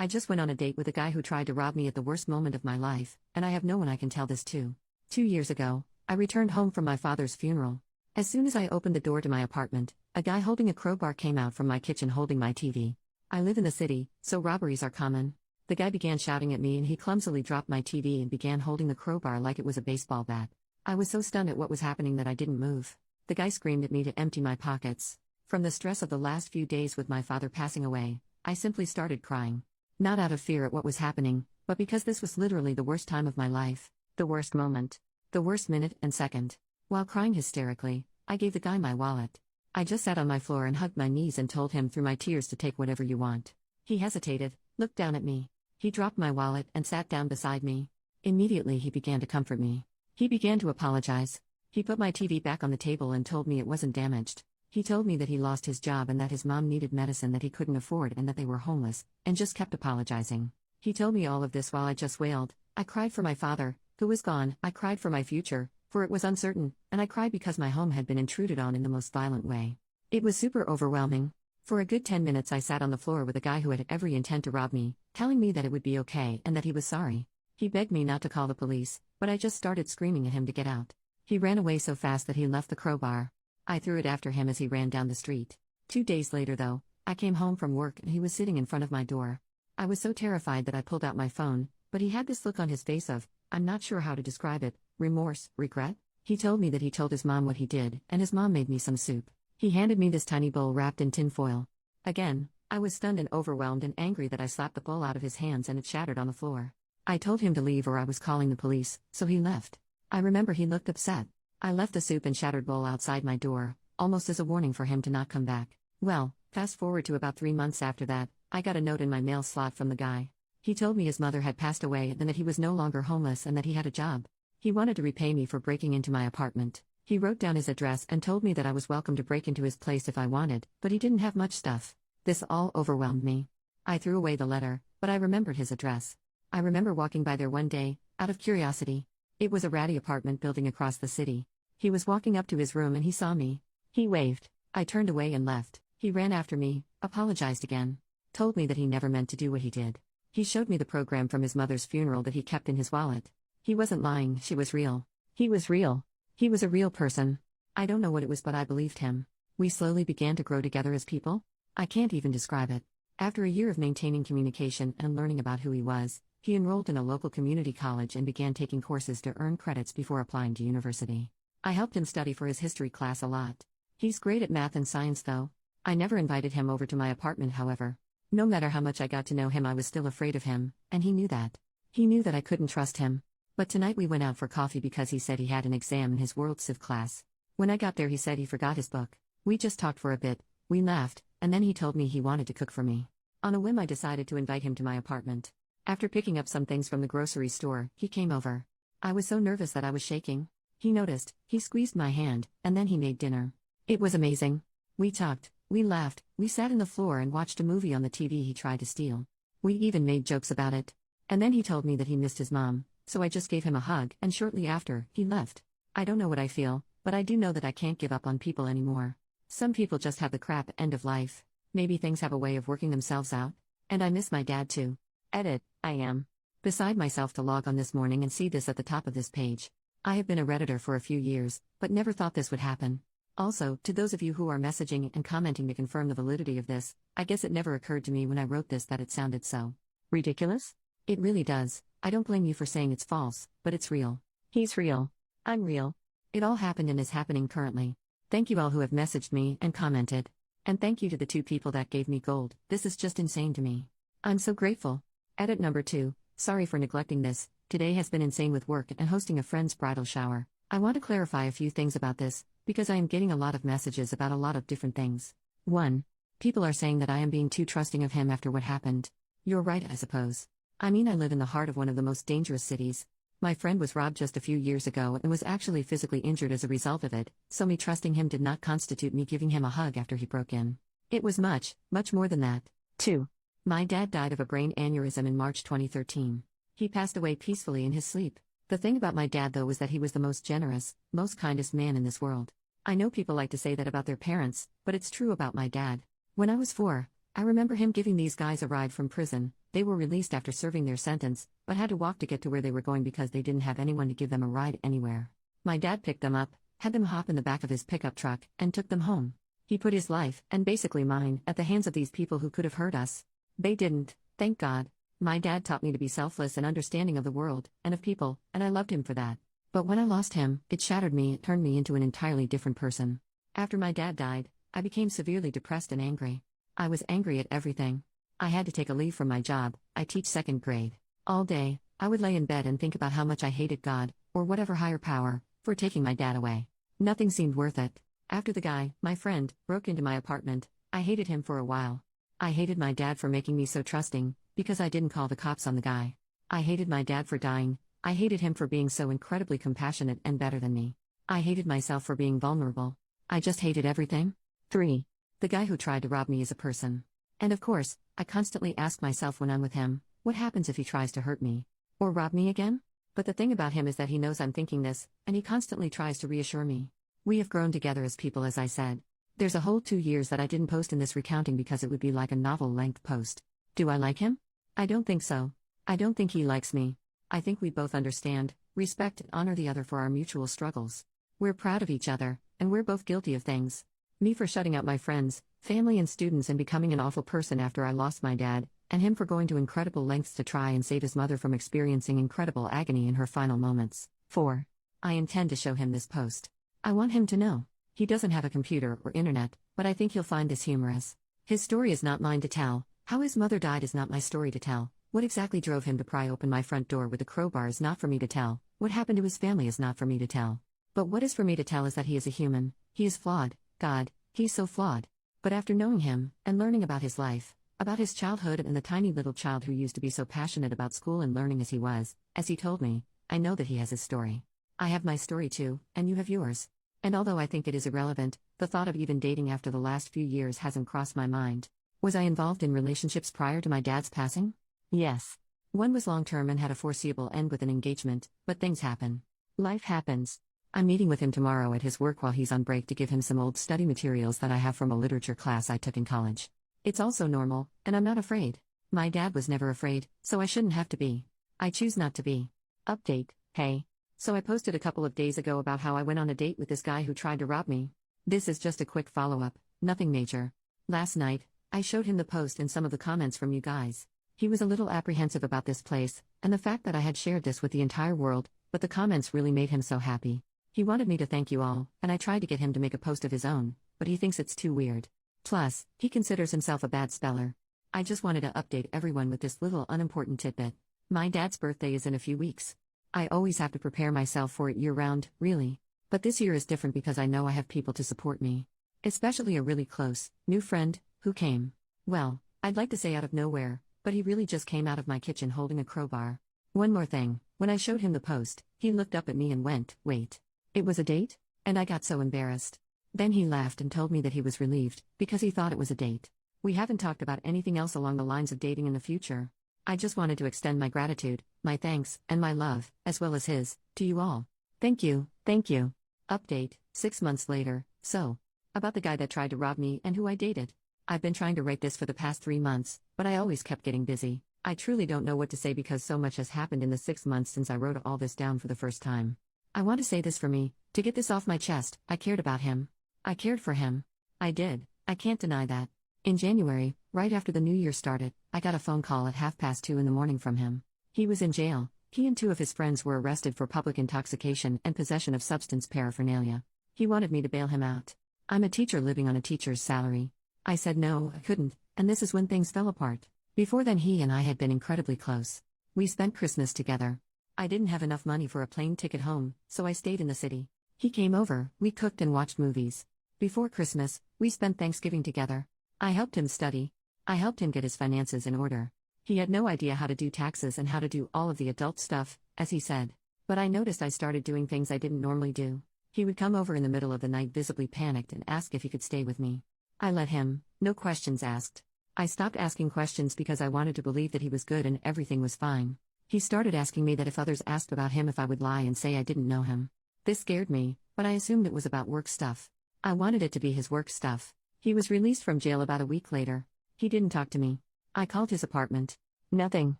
I just went on a date with a guy who tried to rob me at the worst moment of my life, and I have no one I can tell this to. 2 years ago, I returned home from my father's funeral. As soon as I opened the door to my apartment, a guy holding a crowbar came out from my kitchen holding my TV. I live in the city, so robberies are common. The guy began shouting at me and he clumsily dropped my TV and began holding the crowbar like it was a baseball bat. I was so stunned at what was happening that I didn't move. The guy screamed at me to empty my pockets. From the stress of the last few days with my father passing away, I simply started crying. Not out of fear at what was happening, but because this was literally the worst time of my life, the worst moment, the worst minute and second. While crying hysterically, I gave the guy my wallet. I just sat on my floor and hugged my knees and told him through my tears to take whatever you want. He hesitated, looked down at me. He dropped my wallet and sat down beside me. Immediately he began to comfort me. He began to apologize. He put my TV back on the table and told me it wasn't damaged. He told me that he lost his job and that his mom needed medicine that he couldn't afford and that they were homeless, and just kept apologizing. He told me all of this while I just wailed. I cried for my father, who was gone. I cried for my future, for it was uncertain, and I cried because my home had been intruded on in the most violent way. It was super overwhelming. For a good 10 minutes I sat on the floor with a guy who had every intent to rob me, telling me that it would be okay and that he was sorry. He begged me not to call the police, but I just started screaming at him to get out. He ran away so fast that he left the crowbar. I threw it after him as he ran down the street. 2 days later though, I came home from work and he was sitting in front of my door. I was so terrified that I pulled out my phone, but he had this look on his face of, I'm not sure how to describe it, remorse, regret? He told me that he told his mom what he did, and his mom made me some soup. He handed me this tiny bowl wrapped in tin foil. Again, I was stunned and overwhelmed and angry that I slapped the bowl out of his hands and it shattered on the floor. I told him to leave or I was calling the police, so he left. I remember he looked upset. I left the soup and shattered bowl outside my door, almost as a warning for him to not come back. Well, fast forward to about 3 months after that, I got a note in my mail slot from the guy. He told me his mother had passed away and that he was no longer homeless and that he had a job. He wanted to repay me for breaking into my apartment. He wrote down his address and told me that I was welcome to break into his place if I wanted, but he didn't have much stuff. This all overwhelmed me. I threw away the letter, but I remembered his address. I remember walking by there one day, out of curiosity. It was a ratty apartment building across the city. He was walking up to his room and he saw me. He waved. I turned away and left. He ran after me, apologized again. Told me that he never meant to do what he did. He showed me the program from his mother's funeral that he kept in his wallet. He wasn't lying, she was real. He was real. He was a real person. I don't know what it was, but I believed him. We slowly began to grow together as people. I can't even describe it. After a year of maintaining communication and learning about who he was, he enrolled in a local community college and began taking courses to earn credits before applying to university. I helped him study for his history class a lot. He's great at math and science though. I never invited him over to my apartment, however. No matter how much I got to know him, I was still afraid of him, and he knew that. He knew that I couldn't trust him. But tonight we went out for coffee because he said he had an exam in his World Civ class. When I got there he said he forgot his book. We just talked for a bit, we laughed, and then he told me he wanted to cook for me. On a whim I decided to invite him to my apartment. After picking up some things from the grocery store, he came over. I was so nervous that I was shaking. He noticed, he squeezed my hand, and then he made dinner. It was amazing. We talked, we laughed, we sat on the floor and watched a movie on the TV he tried to steal. We even made jokes about it. And then he told me that he missed his mom, so I just gave him a hug, and shortly after, he left. I don't know what I feel, but I do know that I can't give up on people anymore. Some people just have the crap end of life. Maybe things have a way of working themselves out. And I miss my dad too. Edit, I am beside myself to log on this morning and see this at the top of this page. I have been a Redditor for a few years, but never thought this would happen. Also, to those of you who are messaging and commenting to confirm the validity of this, I guess it never occurred to me when I wrote this that it sounded so ridiculous. It really does. I don't blame you for saying it's false, but it's real. He's real. I'm real. It all happened and is happening currently. Thank you all who have messaged me and commented. And thank you to the 2 people that gave me gold. This is just insane to me. I'm so grateful. Edit number 2. Sorry for neglecting this. Today has been insane with work and hosting a friend's bridal shower. I want to clarify a few things about this, because I am getting a lot of messages about a lot of different things. 1. People are saying that I am being too trusting of him after what happened. You're right, I suppose. I mean, I live in the heart of one of the most dangerous cities. My friend was robbed just a few years ago and was actually physically injured as a result of it, so me trusting him did not constitute me giving him a hug after he broke in. It was much, much more than that. 2. My dad died of a brain aneurysm in March 2013. He passed away peacefully in his sleep. The thing about my dad though was that he was the most generous, most kindest man in this world. I know people like to say that about their parents, but it's true about my dad. When I was 4, I remember him giving these guys a ride from prison, They were released after serving their sentence, but had to walk to get to where they were going because they didn't have anyone to give them a ride anywhere. My dad picked them up, had them hop in the back of his pickup truck, and took them home. He put his life, and basically mine, at the hands of these people who could have hurt us. They didn't, thank God. My dad taught me to be selfless and understanding of the world, and of people, and I loved him for that. But when I lost him, it shattered me, it turned me into an entirely different person. After my dad died, I became severely depressed and angry. I was angry at everything. I had to take a leave from my job. I teach second grade. All day, I would lay in bed and think about how much I hated God, or whatever higher power, for taking my dad away. Nothing seemed worth it. After the guy, my friend, broke into my apartment, I hated him for a while. I hated my dad for making me so trusting, because I didn't call the cops on the guy. I hated my dad for dying. I hated him for being so incredibly compassionate and better than me. I hated myself for being vulnerable. I just hated everything. 3. The guy who tried to rob me is a person. And of course, I constantly ask myself when I'm with him, what happens if he tries to hurt me? Or rob me again? But the thing about him is that he knows I'm thinking this, and he constantly tries to reassure me. We have grown together as people, as I said. There's a whole 2 years that I didn't post in this recounting because it would be like a novel-length post. Do I like him? I don't think so. I don't think he likes me. I think we both understand, respect and honor the other for our mutual struggles. We're proud of each other, and we're both guilty of things. Me for shutting out my friends, family and students and becoming an awful person after I lost my dad, and him for going to incredible lengths to try and save his mother from experiencing incredible agony in her final moments. 4. I intend to show him this post. I want him to know. He doesn't have a computer or internet, but I think he'll find this humorous. His story is not mine to tell. How his mother died is not my story to tell. What exactly drove him to pry open my front door with a crowbar is not for me to tell. What happened to his family is not for me to tell. But what is for me to tell is that he is a human. He is flawed. God, he's so flawed. But after knowing him, and learning about his life, about his childhood and the tiny little child who used to be so passionate about school and learning as he was, as he told me, I know that he has his story. I have my story too, and you have yours. And although I think it is irrelevant, the thought of even dating after the last few years hasn't crossed my mind. Was I involved in relationships prior to my dad's passing? Yes. One was long-term and had a foreseeable end with an engagement, but things happen. Life happens. I'm meeting with him tomorrow at his work while he's on break to give him some old study materials that I have from a literature class I took in college. It's also normal, and I'm not afraid. My dad was never afraid, so I shouldn't have to be. I choose not to be. Update, hey. So I posted a couple of days ago about how I went on a date with this guy who tried to rob me. This is just a quick follow-up, nothing major. Last night, I showed him the post and some of the comments from you guys. He was a little apprehensive about this place, and the fact that I had shared this with the entire world, but the comments really made him so happy. He wanted me to thank you all, and I tried to get him to make a post of his own, but he thinks it's too weird. Plus, he considers himself a bad speller. I just wanted to update everyone with this little unimportant tidbit. My dad's birthday is in a few weeks. I always have to prepare myself for it year-round, really. But this year is different because I know I have people to support me. Especially a really close, new friend, who came. Well, I'd like to say out of nowhere, but he really just came out of my kitchen holding a crowbar. One more thing, when I showed him the post, he looked up at me and went, "Wait. It was a date?" And I got so embarrassed. Then he laughed and told me that he was relieved, because he thought it was a date. We haven't talked about anything else along the lines of dating in the future. I just wanted to extend my gratitude, my thanks, and my love, as well as his, to you all. Thank you, thank you. Update, 6 months later, so. About the guy that tried to rob me and who I dated. I've been trying to write this for the past 3 months, but I always kept getting busy. I truly don't know what to say because so much has happened in the 6 months since I wrote all this down for the first time. I want to say this for me, to get this off my chest. I cared about him. I cared for him. I did, I can't deny that. In January, right after the new year started, I got a phone call at 2:30 in the morning from him. He was in jail. He and 2 of his friends were arrested for public intoxication and possession of substance paraphernalia. He wanted me to bail him out. I'm a teacher living on a teacher's salary. I said no, I couldn't, and this is when things fell apart. Before then he and I had been incredibly close. We spent Christmas together. I didn't have enough money for a plane ticket home, so I stayed in the city. He came over, we cooked and watched movies. Before Christmas, we spent Thanksgiving together. I helped him study. I helped him get his finances in order. He had no idea how to do taxes and how to do all of the adult stuff, as he said. But I noticed I started doing things I didn't normally do. He would come over in the middle of the night visibly panicked and ask if he could stay with me. I let him, no questions asked. I stopped asking questions because I wanted to believe that he was good and everything was fine. He started asking me that if others asked about him if I would lie and say I didn't know him. This scared me, but I assumed it was about work stuff. I wanted it to be his work stuff. He was released from jail about a week later. He didn't talk to me. I called his apartment. Nothing.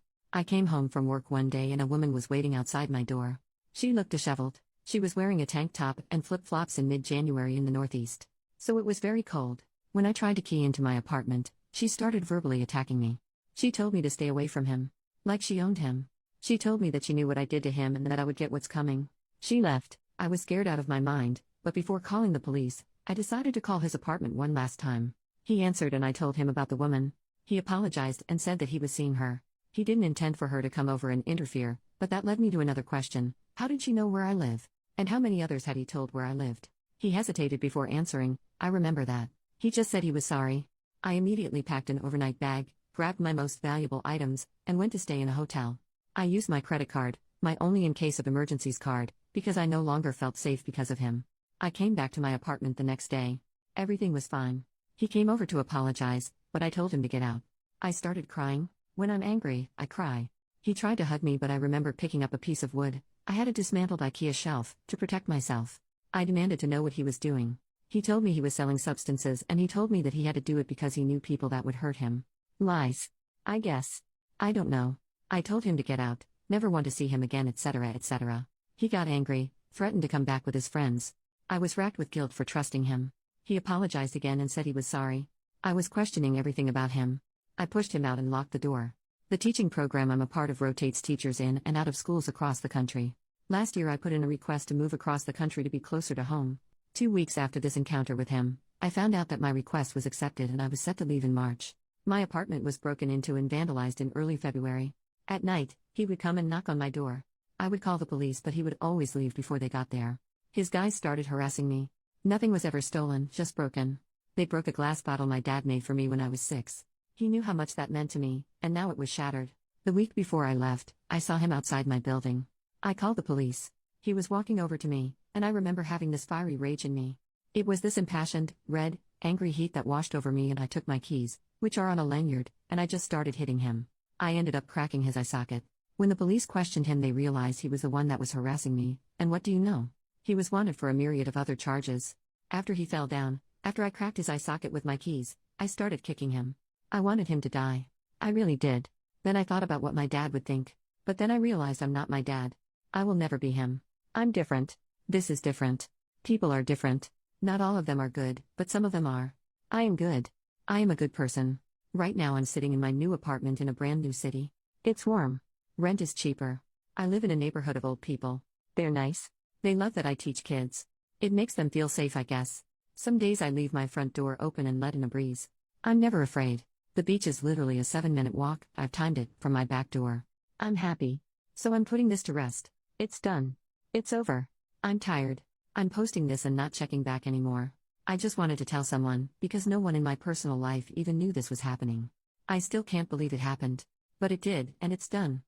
I came home from work one day and a woman was waiting outside my door. She looked disheveled. She was wearing a tank top and flip-flops in mid-January in the Northeast. So it was very cold. When I tried to key into my apartment, she started verbally attacking me. She told me to stay away from him. Like she owned him. She told me that she knew what I did to him and that I would get what's coming. She left. I was scared out of my mind, but before calling the police, I decided to call his apartment one last time. He answered and I told him about the woman. He apologized and said that he was seeing her. He didn't intend for her to come over and interfere, but that led me to another question. How did she know where I live? And how many others had he told where I lived? He hesitated before answering. I remember that. He just said he was sorry. I immediately packed an overnight bag, grabbed my most valuable items, and went to stay in a hotel. I used my credit card, my only in case of emergencies card, because I no longer felt safe because of him. I came back to my apartment the next day. Everything was fine. He came over to apologize, but I told him to get out. I started crying. When I'm angry, I cry. He tried to hug me, but I remember picking up a piece of wood. I had a dismantled IKEA shelf to protect myself. I demanded to know what he was doing. He told me he was selling substances and he told me that he had to do it because he knew people that would hurt him. Lies. I guess. I don't know. I told him to get out, never want to see him again, etc., etc. He got angry, threatened to come back with his friends. I was racked with guilt for trusting him. He apologized again and said he was sorry. I was questioning everything about him. I pushed him out and locked the door. The teaching program I'm a part of rotates teachers in and out of schools across the country. Last year I put in a request to move across the country to be closer to home. 2 weeks after this encounter with him, I found out that my request was accepted and I was set to leave in March. My apartment was broken into and vandalized in early February. At night, he would come and knock on my door. I would call the police, but he would always leave before they got there. His guys started harassing me. Nothing was ever stolen, just broken. They broke a glass bottle my dad made for me when I was 6. He knew how much that meant to me, and now it was shattered. The week before I left, I saw him outside my building. I called the police. He was walking over to me, and I remember having this fiery rage in me. It was this impassioned, red, angry heat that washed over me, and I took my keys, which are on a lanyard, and I just started hitting him. I ended up cracking his eye socket. When the police questioned him, they realized he was the one that was harassing me, and what do you know? He was wanted for a myriad of other charges. After he fell down, after I cracked his eye socket with my keys, I started kicking him. I wanted him to die. I really did. Then I thought about what my dad would think. But then I realized I'm not my dad. I will never be him. I'm different. This is different. People are different. Not all of them are good, but some of them are. I am good. I am a good person. Right now I'm sitting in my new apartment in a brand new city. It's warm. Rent is cheaper. I live in a neighborhood of old people. They're nice. They love that I teach kids. It makes them feel safe, I guess. Some days I leave my front door open and let in a breeze. I'm never afraid. The beach is literally a 7-minute walk, I've timed it, from my back door. I'm happy. So I'm putting this to rest. It's done. It's over. I'm tired. I'm posting this and not checking back anymore. I just wanted to tell someone, because no one in my personal life even knew this was happening. I still can't believe it happened. But it did, and it's done.